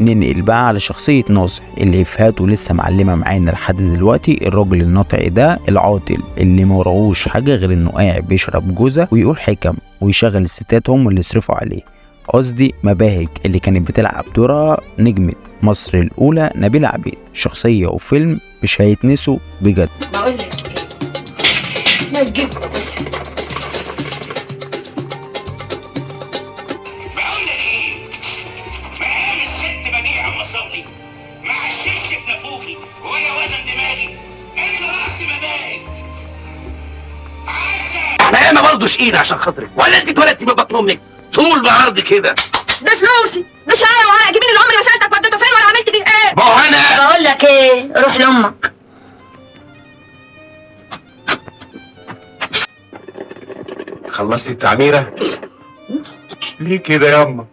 ننقل بقى على شخصية ناصح اللي إفهاته لسه معلمة معانا لحد دلوقتي. الراجل الناطع ده العاطل اللي ما وراهوش حاجة غير إنه قاعد بيشرب جوزة ويقول حكم ويشغل الستات هم اللي يصرفوا عليه. قصدي مباهج اللي كانت بتلعب دورها نجمة مصر الأولى نبيلة عبيد. شخصية وفيلم مش هيتنسوا بجد. بقول لك ايه، ما تجيب بس. بقول لك ايه، مقام الست بديعه مصلي مع الشش في نافوخي ولا وزن دماغي انا راسي مباهج عسل. احنا ياما برضه شقينا عشان خاطرك، ولا انت اتولدتي من بطن امك طول بعرض كده؟ ده فلوسي، ده شقاية وعرق جبين اللي عمري ما سالتك وديته فين ولا عملت بيه ايه. ما هو انا بقول لك ايه، روح لامك. خلصتي التعميرة؟ ليه كده ياما؟